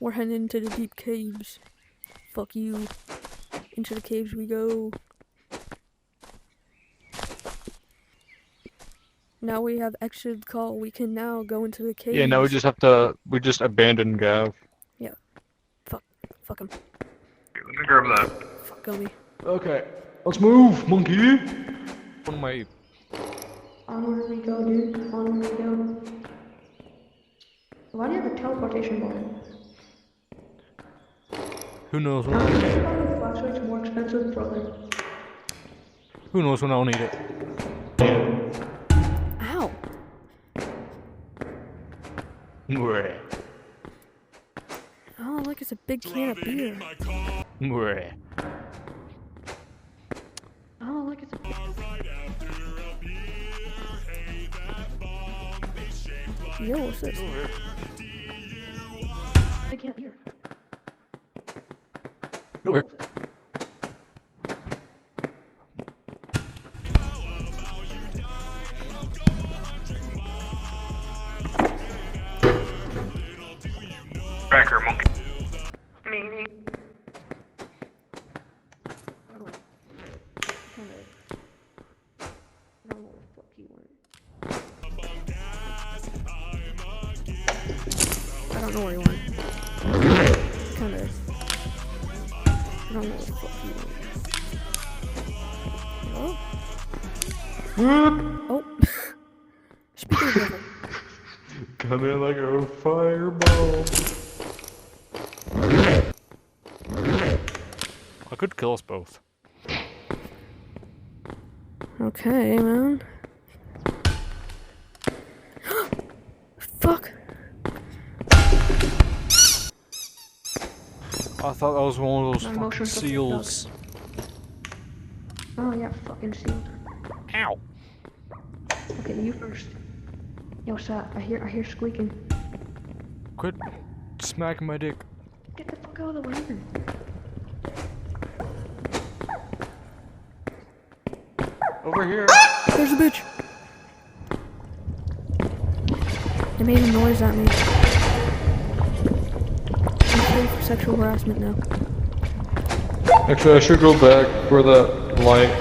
We're heading into the deep caves. Fuck you. Into the caves we go. Now we have exited the call. We can now go into the caves. Yeah, now we just abandon Gav. Yeah. Fuck him. Here, let me grab that. Fuck Gummy. Okay. Let's move, monkey! On my... Onward we go, dude. Onward we go. Why do you have a teleportation button? Who knows when How I'll is need it? the flashlight's more expensive, brother? Who knows when I'll need it? Ow! Mwah. Oh, look, it's a big can of beer. Mwah. Oh, look, it's a... Yo, what's this? I can't hear. Where? Cracker monkey. Meaning. I don't know where you went. Kinda. I don't know what the fuck you want. Oh? Oh. Speaking of devil. Come in like a fireball. I could kill us both. Okay, man. Fuck. I thought that was one of those My fucking emotions are seals. Oh, yeah, fucking sealed. Ow! Okay, you first. Yo, Sat, I hear squeaking. Quit smacking my dick. Get the fuck out of the way then. Over here. There's a bitch. They made a noise at me. I'm afraid for sexual harassment now. Actually, I should go back for that light.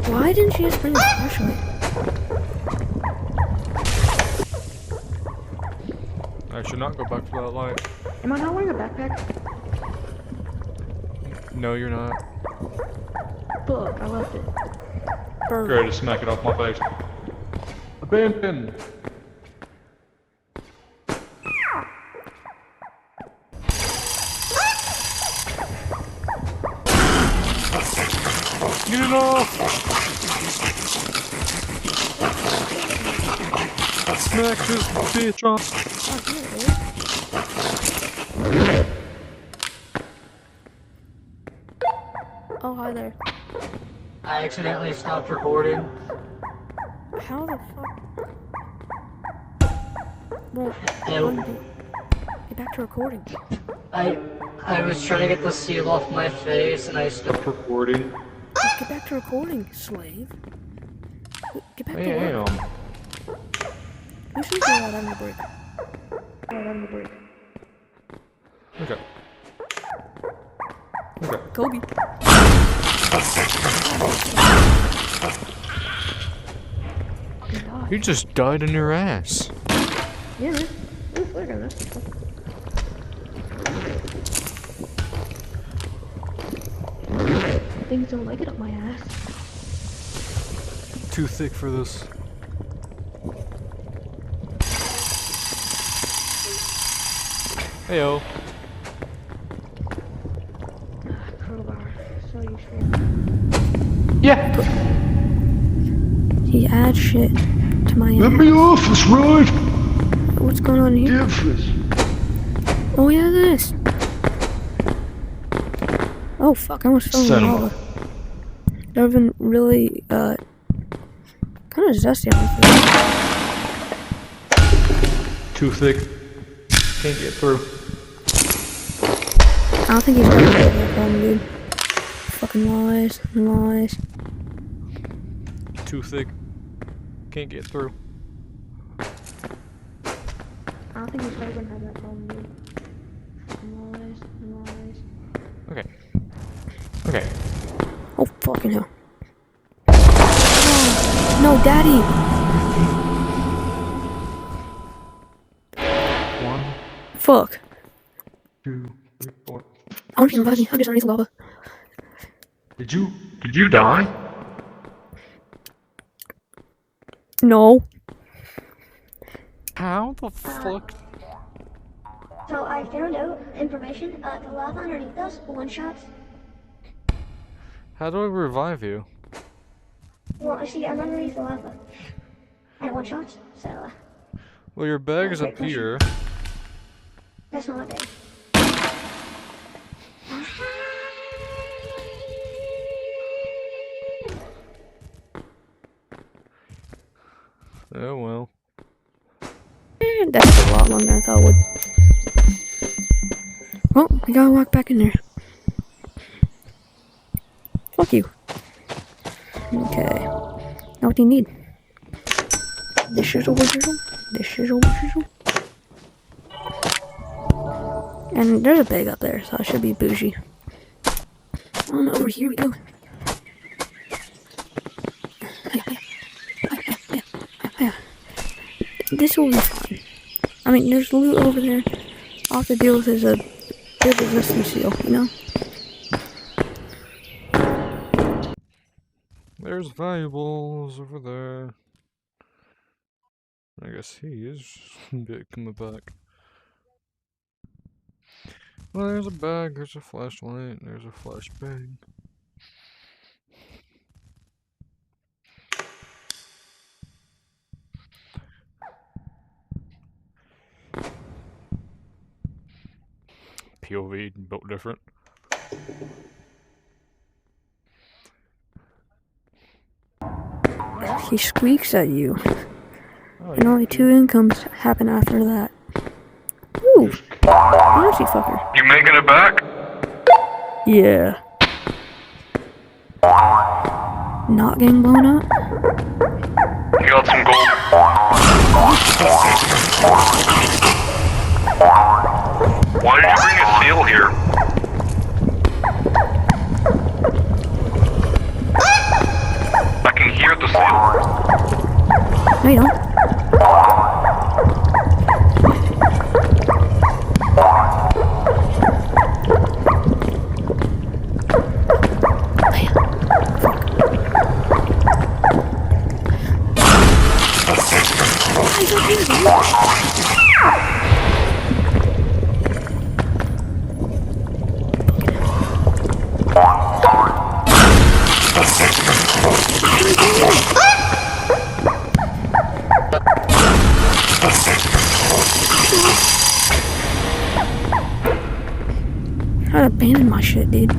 Why didn't you just bring a flashlight? I should not go back for that light. Am I not wearing a backpack? No, you're not. Fuck, I left it. Bird. Great, just smack it off my face. Abandon! Get it off! Smack this bitch off! Oh, hi there. I accidentally stopped recording. How the fuck? Well, get back to recording. I was trying to get the seal off my face and I stopped. Recording. Get back to recording, slave. Get back I to work. am. You should go out on the break. Go out on the break. Okay. Okay. Kobe. You just died in your ass. Yeah, man. Ooh, look at this. Things don't like it up my ass. Too thick for this. Heyo. Crowbar. So useful. Yeah. He adds shit to my Let ass. me off this ride. What's going on here? Give this. Oh yeah, this. Oh fuck, I almost fell in the Cinema. lava. That would've been really, kinda zesty on my face. Too thick. Can't get through. I don't think he's gonna have that problem, dude. Fucking lies, lies. Too thick. Can't get through. I don't think he's ever gonna have that problem, dude. Okay. Okay. Oh, fucking hell. No, Daddy! 1, Fuck. 2, 3, 4. I want you to revive me. I'm just underneath the lava. Did you die? No. How the fuck? So I found out information. The lava underneath us one-shots. How do I revive you? Well, I see I'm underneath the lava. And one-shots, so Well, your bag is great up question. here. That's not big. Oh well. That's a lot longer than I thought it would. Well, we gotta walk back in there. Fuck you. Okay. Now what do you need? This shizzle, this shizzle. And there's a bag up there, so I should be bougie. Oh, over here we go. This will be fine. I mean, there's loot over there. All I have to deal with is a bit of a rescue seal, you know? There's valuables over there. I guess he is coming back. Well, there's a bag, there's a flashlight, there's a flashbang. POV built different. He squeaks at you. Oh, And only 2 incomes happen after that. Ooh! Mercy fucker. You making it back? Yeah. Not getting blown up? You got some gold. Why did you bring a seal here? I can hear the seal. No, you don't. I'd abandon my shit, dude.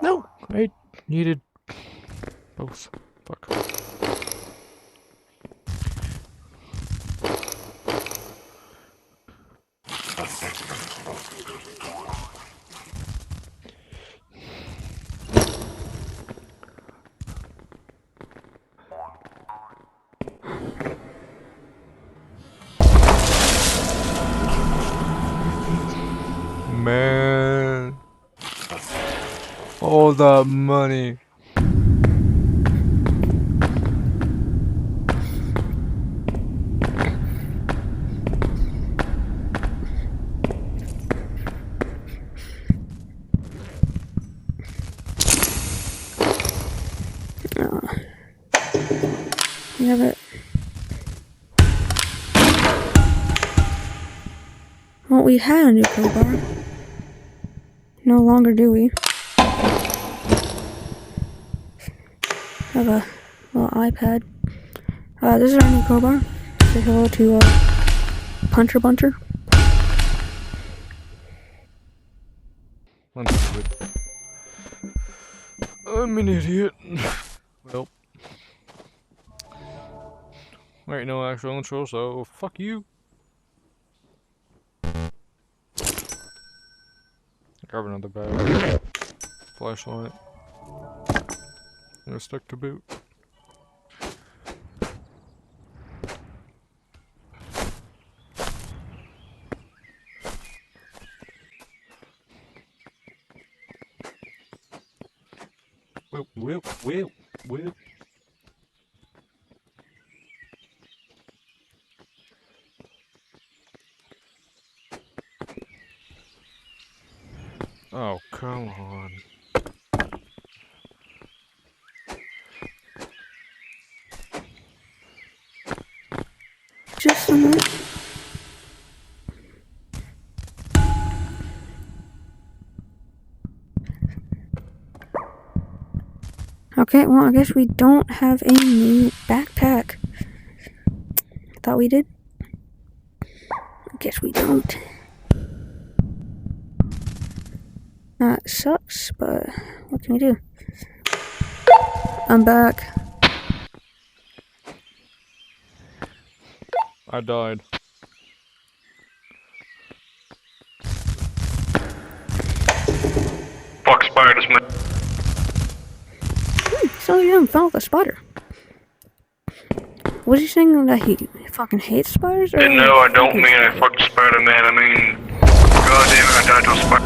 No, I needed both. Fuck. Man, all that money. Yeah, but... Well, we had a new crowbar. No longer do we. Have a little iPad. This is our new crowbar. Say hello to, Puncher Buncher. I'm an idiot. Well. Wait, no actual intro, so fuck you. Grab another bag. Flashlight. And a stick to boot. Whip. Oh, come on. Just a minute. Okay, well, I guess we don't have a new backpack. Thought we did. I guess we don't. That sucks, but what can we do? I'm back. I died. Fuck spiders, man. So you haven't found the spider. Was he saying that he fucking hates spiders? Or No, I don't mean I fucked spider, man. I mean, goddamn it, I died to a spider.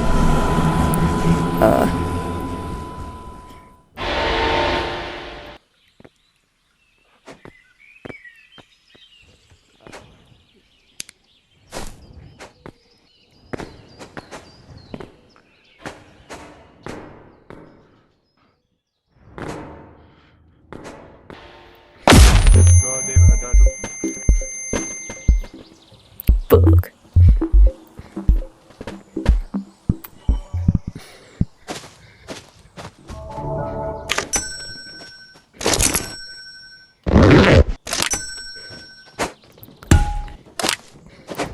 Goddamn it, I died to Fuck.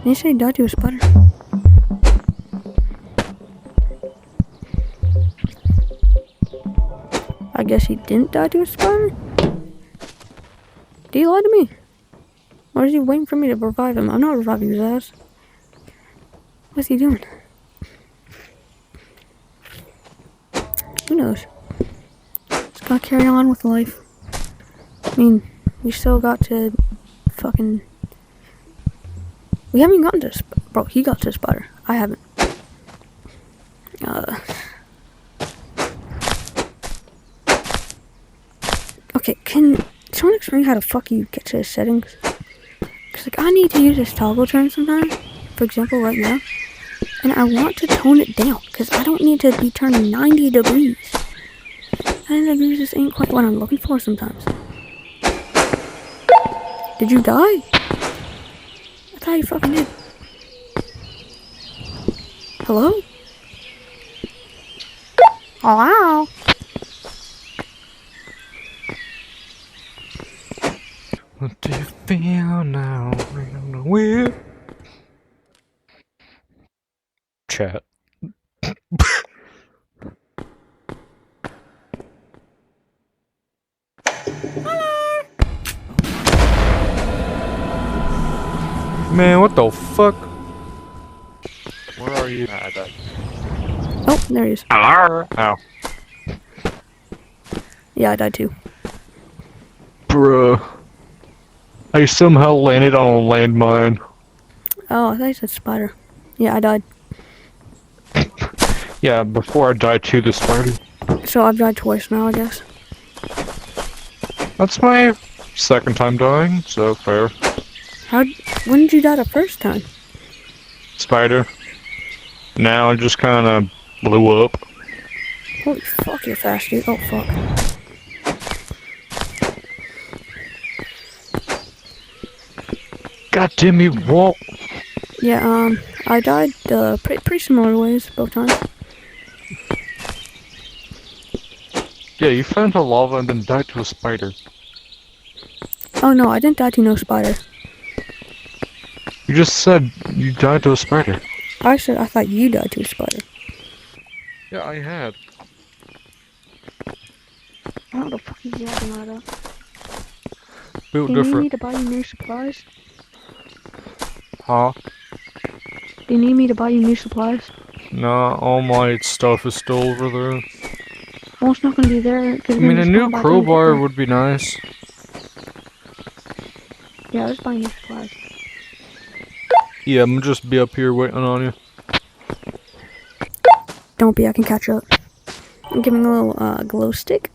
Did you say die to a spider? I guess he didn't die to a spider? Did he lie to me? Or is he waiting for me to revive him? I'm not reviving his ass. What's he doing? Who knows? Just gotta carry on with life. I mean, we still got to fucking... We haven't gotten to... Bro, he got to spider. I haven't. Okay, can someone explain how the fuck you get to the settings? Cause like I need to use this toggle turn sometimes. For example, right now. And I want to tone it down. Cause I don't need to be turning 90 degrees. 90 degrees just ain't quite what I'm looking for sometimes. Did you die? I thought you fucking did. Hello? Hello? What do you feel now? Whip. Chat. Man, what the fuck? Where are you? I died. Oh, there he is. Hello? Ow. Yeah, I died too. Bruh. I somehow landed on a landmine. Oh, I thought you said spider. Yeah, I died. Yeah, before I died to the spider. So I've died twice now, I guess. That's my second time dying, so fair. When did you die the first time? Spider. Now it just kinda blew up. Holy fuck, you're fast, dude. Oh, fuck. God damn me, Walt. Yeah, I died, pretty similar ways both times. Yeah, you fell into lava and then died to a spider. Oh, no, I didn't die to no spider. You just said you died to a spider. I said I thought you died to a spider. Yeah, I had. How the fuck is yapping like that? Built Do you need me different. to buy you new supplies? Huh? Do you need me to buy you new supplies? Nah, all my stuff is still over there. Well, it's not gonna be there. I mean, a new crowbar would be nice. Yeah, let's buy new supplies. Yeah, I'm gonna just be up here waiting on you. Don't be, I can catch up. I'm giving a little, glow stick.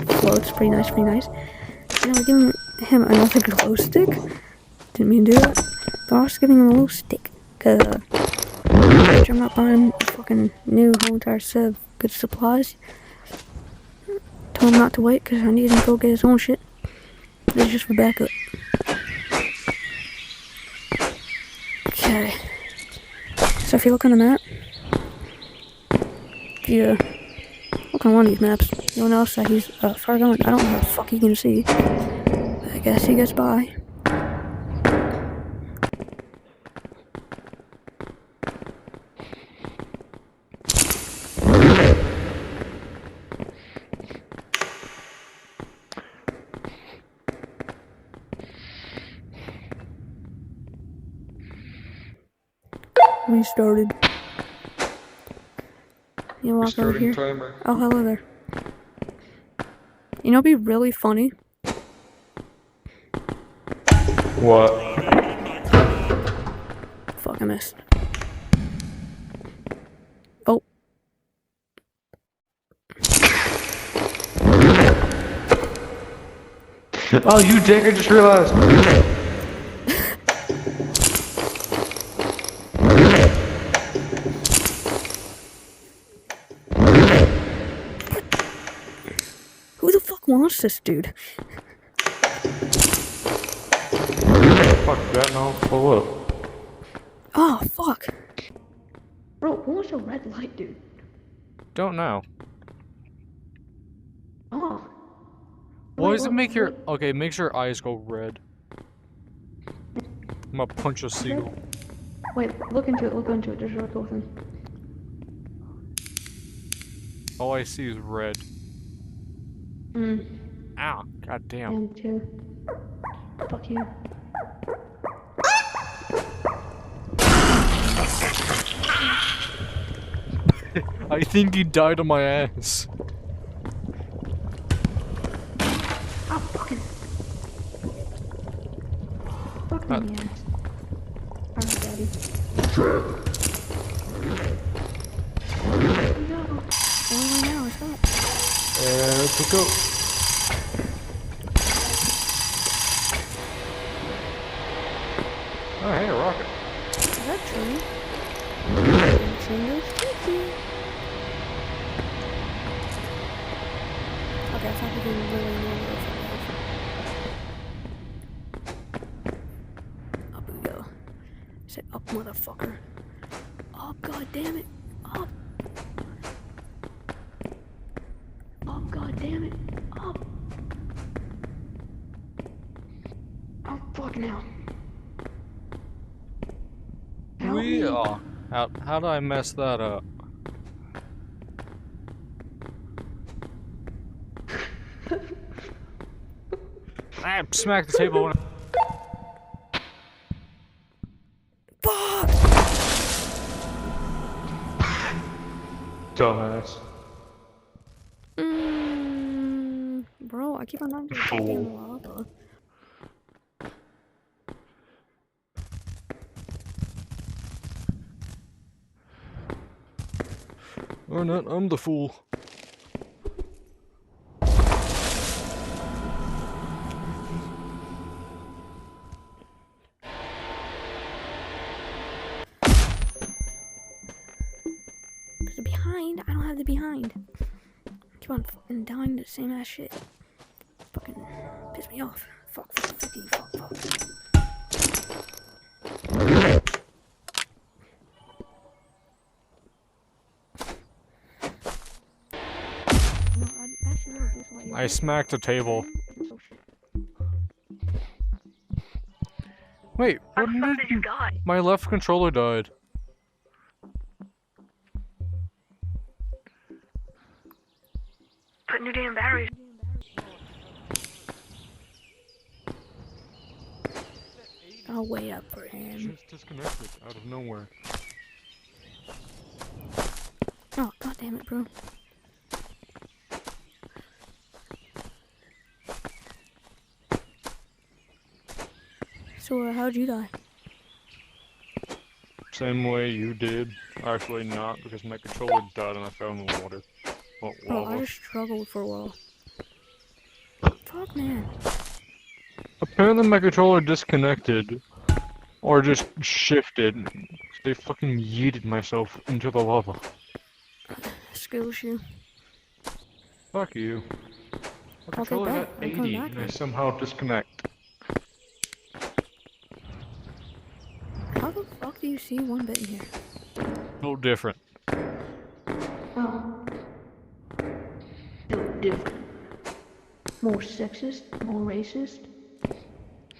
floats. Pretty nice, pretty nice. And we're giving him another glow stick. Didn't mean to do that. But I was giving him a little stick. Cause, I'm not buying a fucking new whole entire set of good supplies. Told him not to wait, cause I need him to go get his own shit. This is just for backup. Okay. So if you look on the map, if you look on one of these maps, you'll notice that he's far going. I don't know how the fuck he can see. But I guess he gets by. We started. You walk over here. Timer. Oh, hello there. You know, it'd be really funny. What? Fuck, I missed. Oh. Oh, you dick! I just realized. Who the fuck wants this dude? Fuck that now. Pull up. Oh, fuck. Bro, who wants a red light, dude? Don't know. Oh. Why does it make your... Okay, makes your eyes go red. I'm gonna punch a seagull. Wait, look into it, there's a really cool thing. All I see is red. Ow, goddamn. And two. Fuck you. I think he died on my ass. Oh, fucking. Fuck me in the ass. Alright, daddy. No. Oh, now it's up. Let's go. Oh, hey, a rocket. Is that true? Okay, I thought we didn't really know what up we go. Say up, motherfucker. Up, god damn it. Up. Up, god damn it. Up. Oh, fuck now. We are. How did I mess that up? I smacked the table when Fuck! Dumbass. Bro, I keep on knocking the goddamn lava. Or not, I'm the fool. Cause the behind, I don't have the behind. Keep on fucking dying to the same ass shit. Fucking piss me off. Fuck, fuck, fuck. No, I actually know this way. I smacked the table. Oh, shit. Wait, what did my left controller died? Put new damn batteries. I'll wait up for him. Just disconnected out of nowhere. Oh, god damn it, bro. So, how'd you die? Same way you did. Actually not, because my controller died and I fell in the water. Well, Bro, I lava. just struggled for a while. fuck, man? Apparently my controller disconnected. Or just shifted. They fucking yeeted myself into the lava. Skills you. Fuck you. My Okay, controller bet. got I'm coming 80 back and I then. somehow disconnect. How the fuck do you see 1-bit in here? No different. Oh. Different. More sexist, more racist,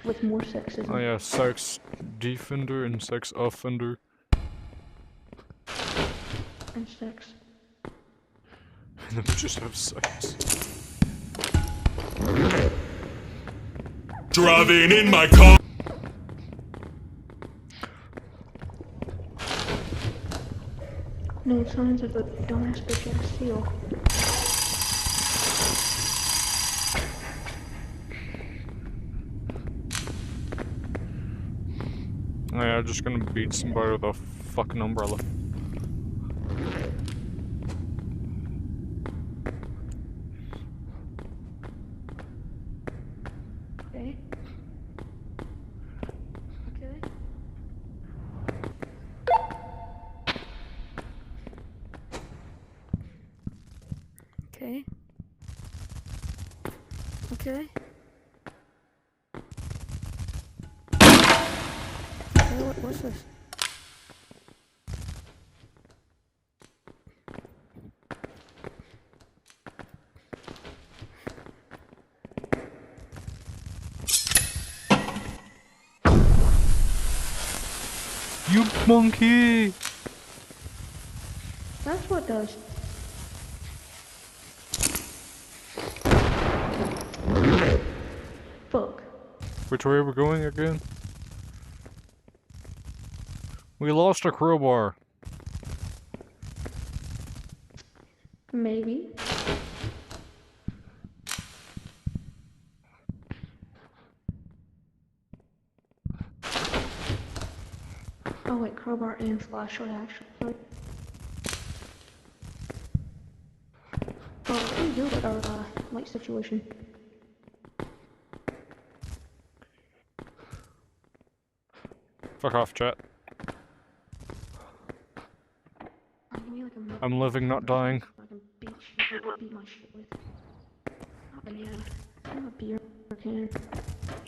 with more sexism. Oh yeah, sex defender and sex offender. And sex. And then we just have sex. Driving in my car. No signs of a dumbass bitch ass seal. Oh yeah, I'm just gonna beat somebody with a fucking umbrella. Okay. Okay. Okay. Okay. Okay, what's this? You monkey! That's what does. Fuck. Which way are we going again? We lost a crowbar. Maybe. Oh wait, crowbar and flashlight actually. What do we do with our light situation? Fuck off, chat. Give me like a I'm living, not dying. I can beat my shit with. Oh man, I'm a beer can.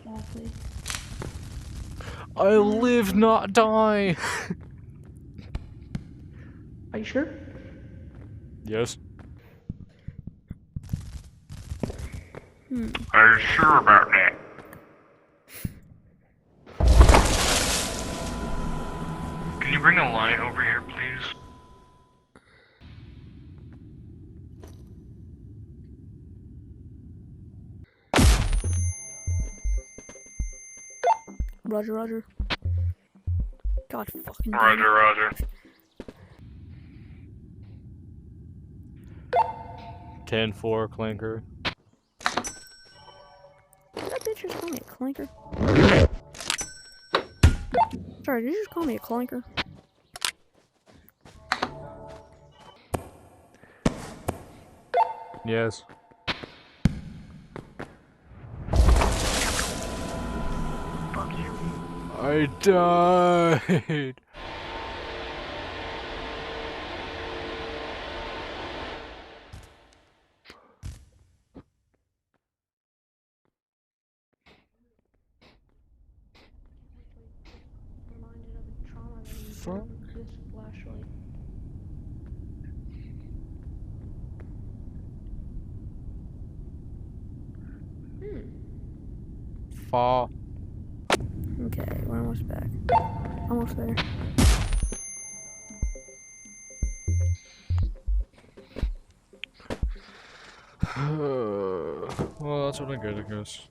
Oh please. I live, not die! Are you sure? Yes. Are you sure about that? Can you bring a light over here, please? Roger, roger. God fucking damn it. Roger, roger. 10-4 clanker. Did that bitch just call me a clanker? Sorry, did you just call me a clanker? Yes. I died! Reminded of a trauma that he Fuck. with this flashlight. Fall. Okay, we're almost back. Almost there. Well, that's what I get, I guess.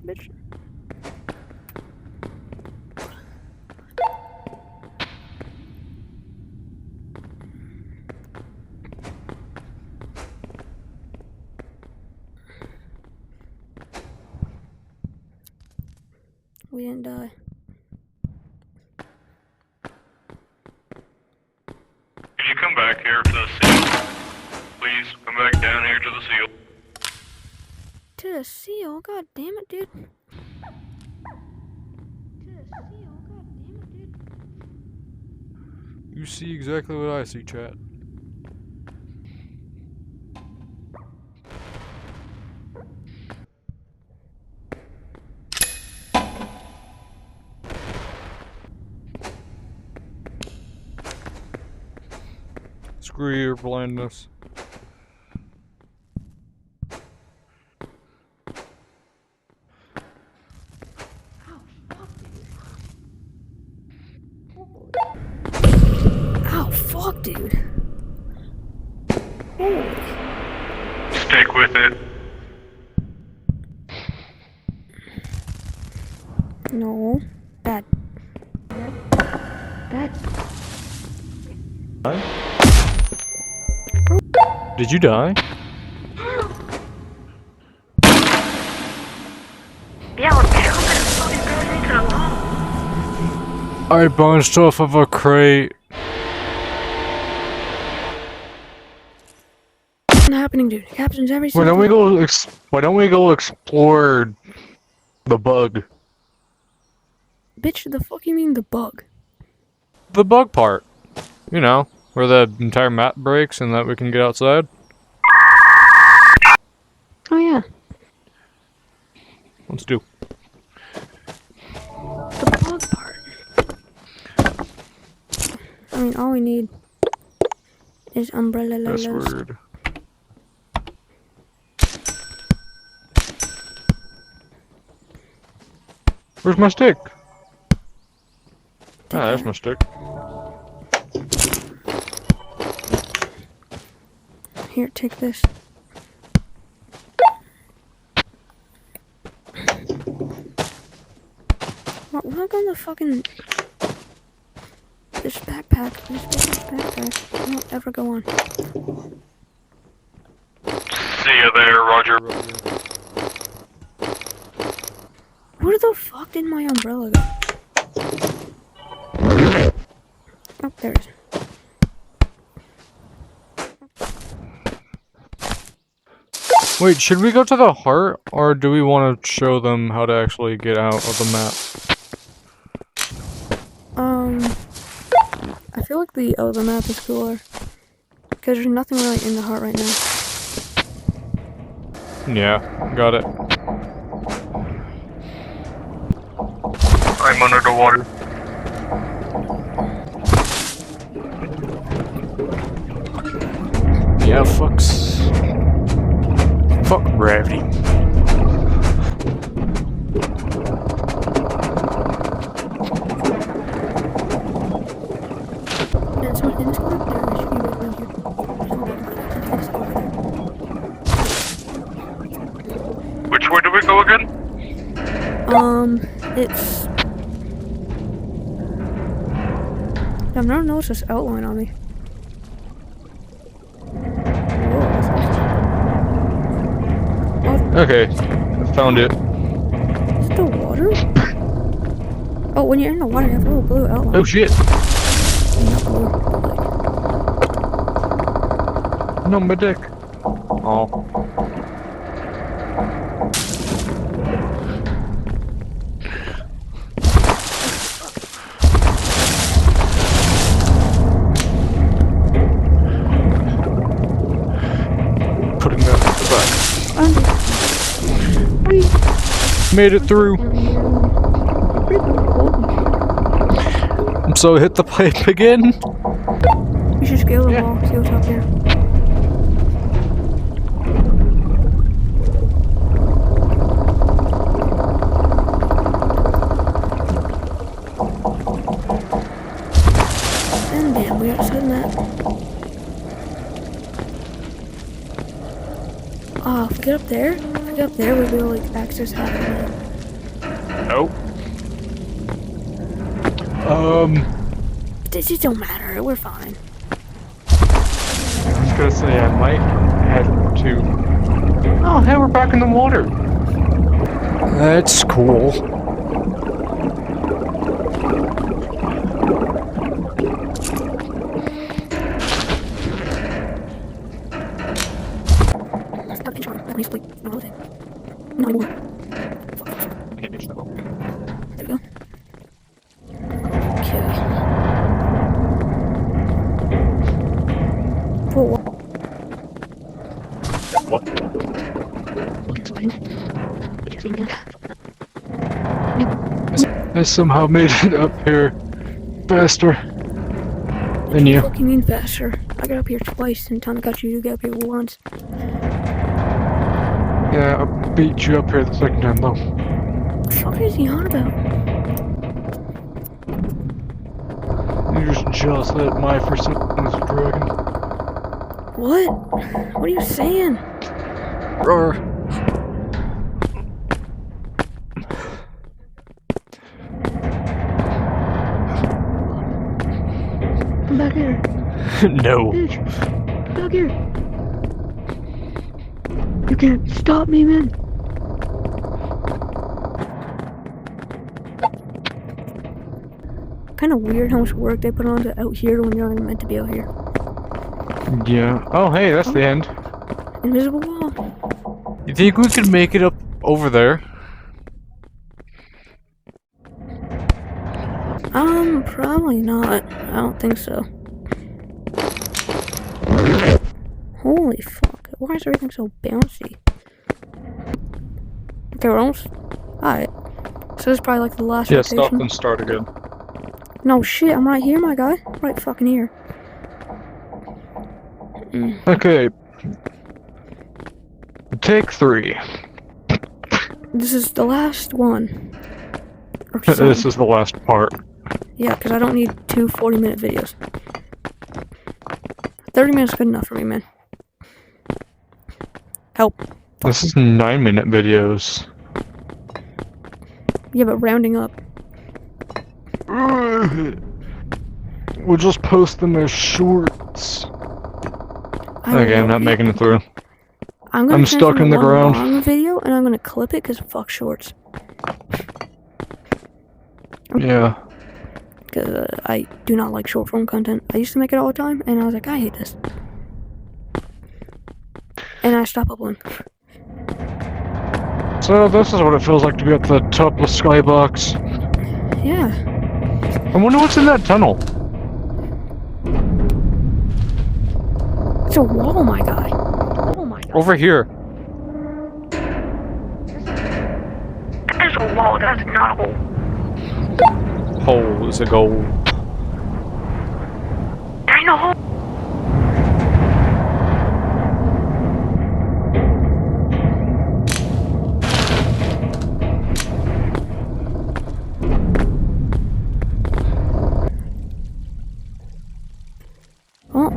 Bitch. We didn't die. Could you come back here to the city? to the seal. To the seal? God damn it, dude. You see exactly what I see, chat. Screw your blindness. Oh, fuck, dude. Holy. Stick with it. No. Bad. Did you die? Yeah, we're jumping and fucking going into the wall. I bounced off of a crate. What's happening, dude? It happens every Why single don't we go explore the bug? Bitch, the fuck you mean the bug? The bug part. You know, where the entire map breaks and that we can get outside. Oh, yeah. Let's do. The bug part. I mean, all we need is umbrella lalas. Password. Where's my stick? Ah, there's my stick. Here, take this. What? We're not going to fucking... This backpack. This backpack. Won't ever go on. See you there, Roger. Where the fuck did my umbrella go? Oh, there it is. Wait, should we go to the heart, or do we want to show them how to actually get out of the map? I feel like the other map is cooler. Because there's nothing really in the heart right now. Yeah, got it. I'm under the water. Yeah, fuck gravity. There's someone in this corner? There should be one around here. There's someone over there. Which way do we go again? It's... I've never noticed this outline on me. Okay, I found it. Is it the water? Oh, when you're in the water, you have a little blue outline. Oh shit! Not blue, but like... No, my dick. Oh. Putting that back. Made it through. So hit the pipe again. You should scale the wall, see what's up here. And damn, we outside that. Ah, if we get up there, we'll be able to like access half of it. Nope. It don't matter, we're fine. I was gonna say I might have to. Oh, hey, we're back in the water. That's cool. charm. That makes like another thing. No more. Can't reach that level. There we go. Okay. Whoa. What? I somehow made it up here faster than you. What do you mean faster? I got up here twice and Tom got you to get up here once. Yeah, I beat you up here the second time though. What the fuck is he on about? You're just jealous that my first is a dragon. What? What are you saying? Roar. Come back here. No. Bitch. Back here. You can't stop me, man. Kind of weird how much work they put onto out here when you're not even meant to be out here. Yeah. Oh, hey, that's the end. Invisible wall. You think we could make it up over there? Probably not. I don't think so. Holy fuck. Why is everything so bouncy? Okay, we're almost... Alright. So this is probably like the last Yeah, rotation. stop and start again. No shit, I'm right here, my guy. Right fucking here. Okay. Take 3. This is the last one. Or This something. is the last part. Yeah, because I don't need 2 40-minute videos. 30 minutes is good enough for me, man. Help. This is 9-minute videos. Yeah, but rounding up. We'll just post them as shorts. I Okay, I'm love not it. making it through. I'm gonna I'm turn stuck from in the one ground. long video, and I'm gonna clip it because fuck shorts. Yeah. Because I do not like short form content. I used to make it all the time, and I was like, I hate this. And I stopped uploading. So this is what it feels like to be at the top of Skybox. Yeah. I wonder what's in that tunnel. It's a wall, my guy. Oh my god. Over here. That is a wall, that's not a hole. Hole is a goal. There ain't no hole. Oh.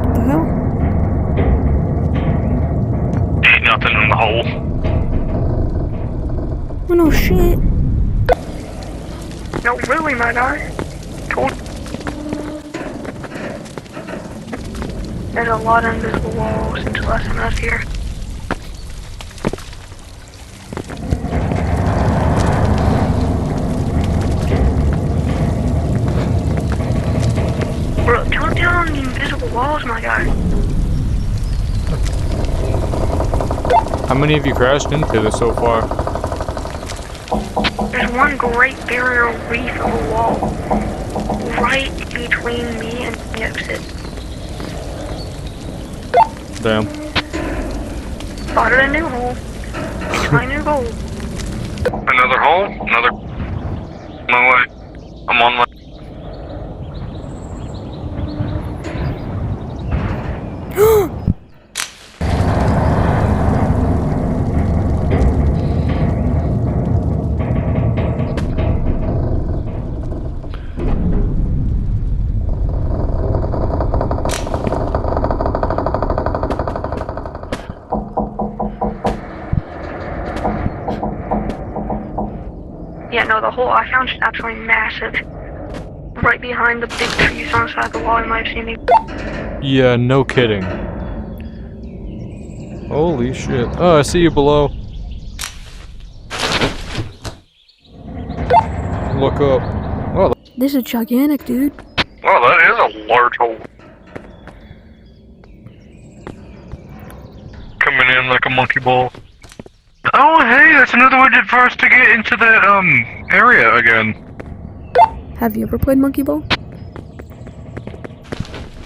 What the hell? Ain't nothing in the hole. Oh no shit. No, really, my guy. Told. There's a lot of invisible walls since the last time I was here. Bro, count down the invisible walls, my guy. How many have you crashed into this so far? There's one great barrier reef of a wall right between me and the exit. Damn. Spotted a new hole. It's my new goal. Another hole? Another... My way. I'm on my... Yeah, no, the hole I found is absolutely massive. Right behind the big trees on the side of the wall, you might have seen me. Yeah, no kidding. Holy shit. Oh, I see you below. Look up. Oh, This is gigantic, dude. Well, that is a large hole. coming in like a monkey ball. Oh, hey, that's another way for us to get into that, area again. Have you ever played Monkey Ball?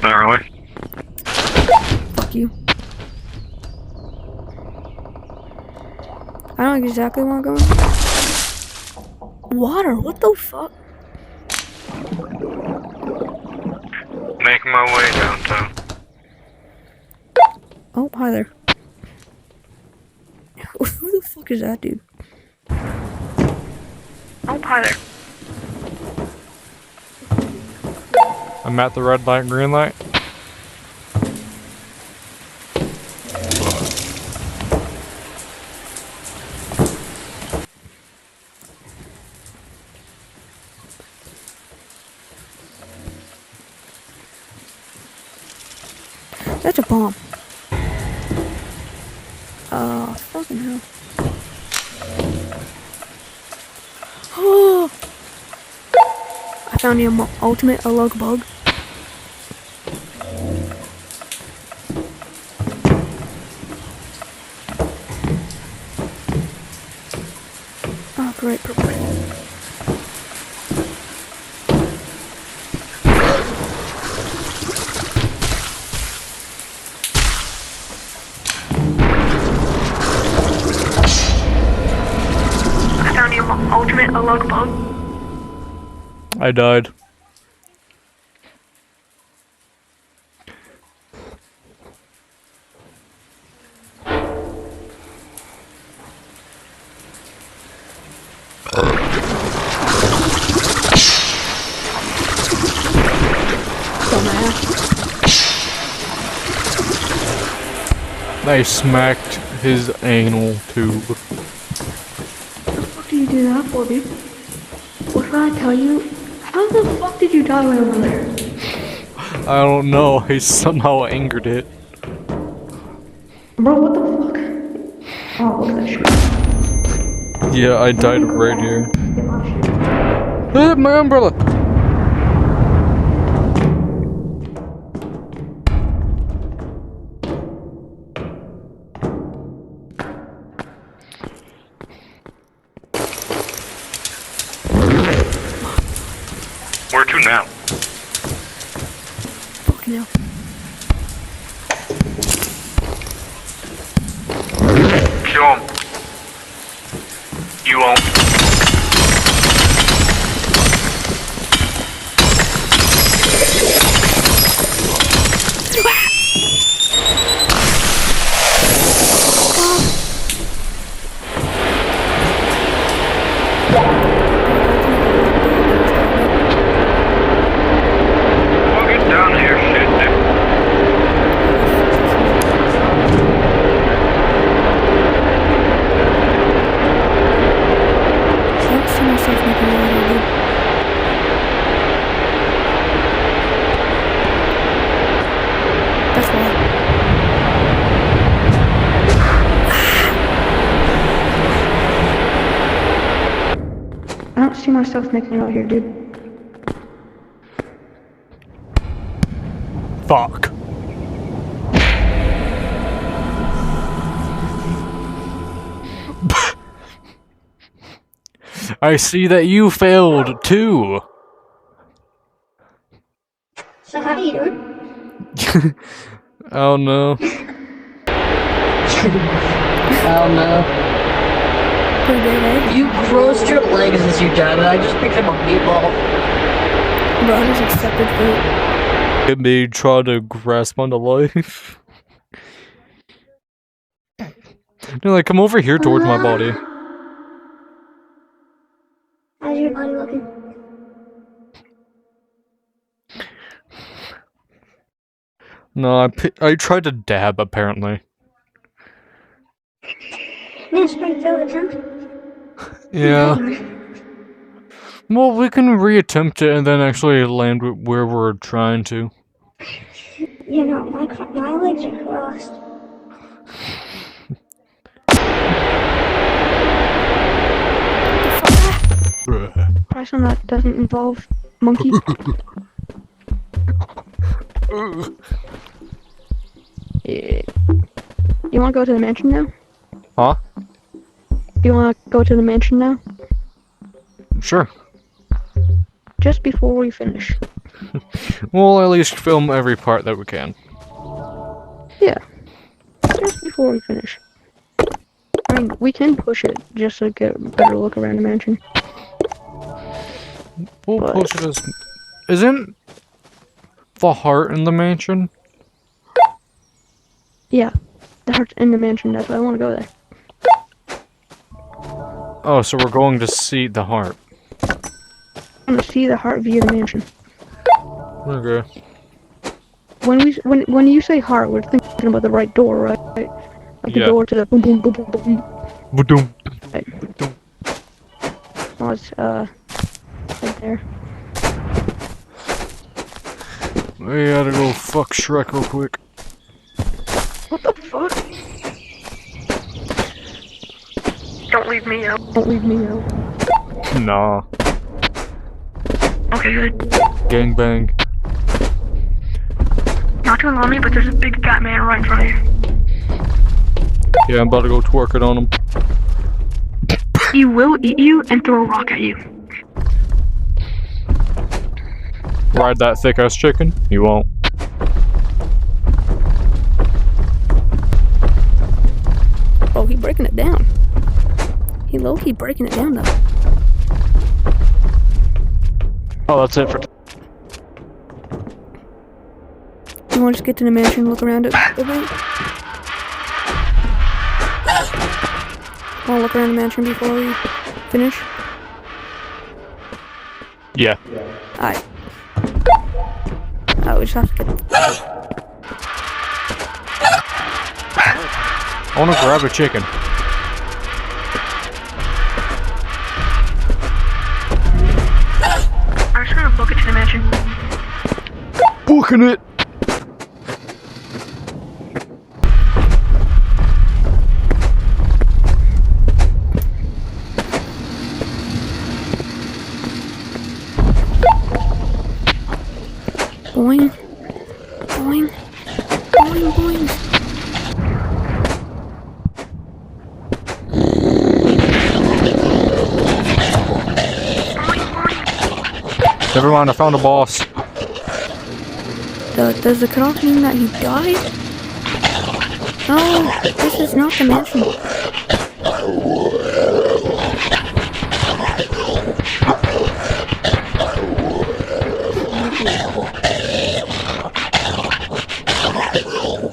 Not really. Fuck you. I know exactly where I'm going. Water, what the fuck? Making my way downtown. Oh, hi there. Who the fuck is that dude? Oh, hi there. I'm at the red light, green light. That's a bomb. Oh, fucking hell. Oh! I found the ultimate alug bug. Oh, great purple. I found the ultimate alug bug. I died. I smacked his anal tube. What do you do that for, dude? What did I tell you? How the fuck did you die way over there? I don't know, I somehow angered it. Bro, what the fuck? Oh, look at that shit. Yeah, I died right here. My umbrella! Where to now? Fucking hell. Kill him. You won't. Well, get down here, shit. I don't see myself making a lot of it. That's why. I don't see myself making it out here, dude. Fuck. I see that you failed too. So how do you doing? Oh no. Oh no. Pretty good, eh? You crossed your legs as you died, and I just picked up a meatball. Bro, I just accepted fate. It me try to grasp onto life. No, like come over here towards my body. How's your body looking? No, I tried to dab apparently. Yeah, straight through it, huh? Yeah. Well, we can reattempt it and then actually land where we're trying to. You know, my legs are crossed. Try something that doesn't involve monkey. Yeah. You want to go to the mansion now? Huh? You want to go to the mansion now? Sure. Just before we finish. We'll at least film every part that we can. Yeah. Just before we finish. I mean, we can push it just to get a better look around the mansion. We'll But- push it as... Isn't the heart in the mansion? Yeah. The heart's in the mansion, that's why I want to go there. Oh, so we're going to see the heart. I want to see the heart via the mansion. Okay. When you say heart, we're thinking about the right door, right? Like the Yeah. door to the boom boom boom boom boom. Ba-doom. Oh, it's right there. We gotta go fuck Shrek real quick. What the fuck? Don't leave me out. Don't leave me out. Nah. Okay, good. Gangbang. Not to alarm me, but there's a big fat man right in front of you. Yeah, I'm about to go twerk it on him. He will eat you and throw a rock at you. Ride that thick ass chicken? You won't. Oh, he breaking it down. He low-key breaking it down though. Oh, that's it for. You want to just get to the mansion and look around it a bit? Want to look around the mansion before we finish? Yeah. Alright. Oh, we just have to get... I wanna grab a chicken. I'm just gonna book it to the mansion. Booking it! Boing. Boing. Boing, boing. Never mind, I found a boss. Does the cutoff mean that he died? No, this is not the mansion.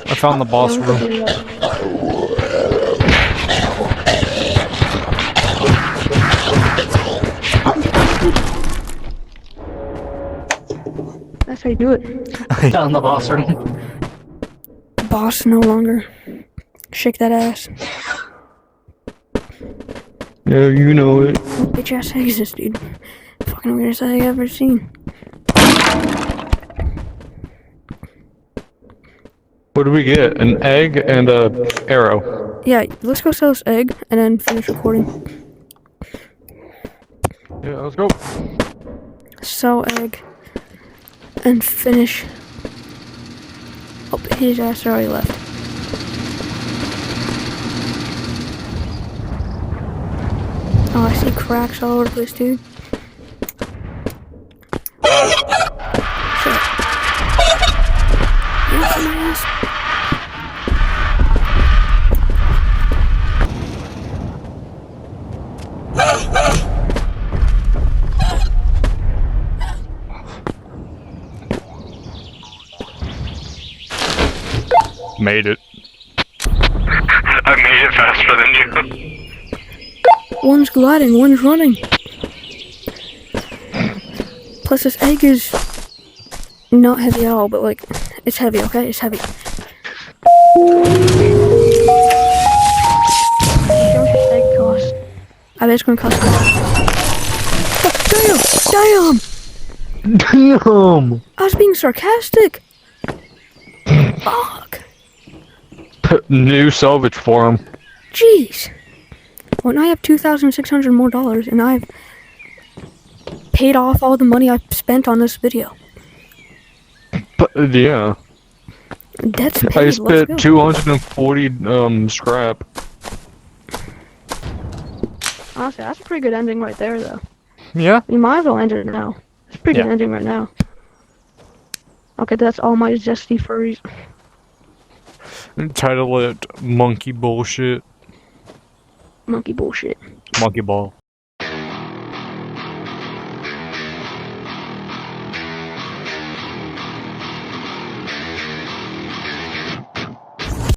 I found the boss room. That's how you do it. Down the boss room. Boss no longer. Shake that ass. Yeah, you know it. Bitch ass exist, dude. Fucking weirdest thing I've ever seen. What do we get? An egg and a arrow. Yeah, let's go sell this egg and then finish recording. Yeah, let's go. Sell egg and finish. Oh, his ass already left. Oh, I see cracks all over the place, dude. Shit. Yes, my ass. Made it. I made it faster than you. One's gliding, one's running. Plus, this egg is not heavy at all, but like, it's heavy, okay? It's heavy. How much this egg cost? I bet it's gonna cost Damn! Damn! I was being sarcastic! Fuck! New salvage for him. Jeez! When I have $2,600 more dollars and I've paid off all the money I've spent on this video. But, yeah. That's I paid. Let's spent go. 240 scrap. Honestly, that's a pretty good ending right there, though. Yeah? You might as well end it now. It's a pretty good Yeah. ending right now. Okay, that's all my zesty furries. Title it Monkey Bullshit. Monkey bullshit. Monkey Ball.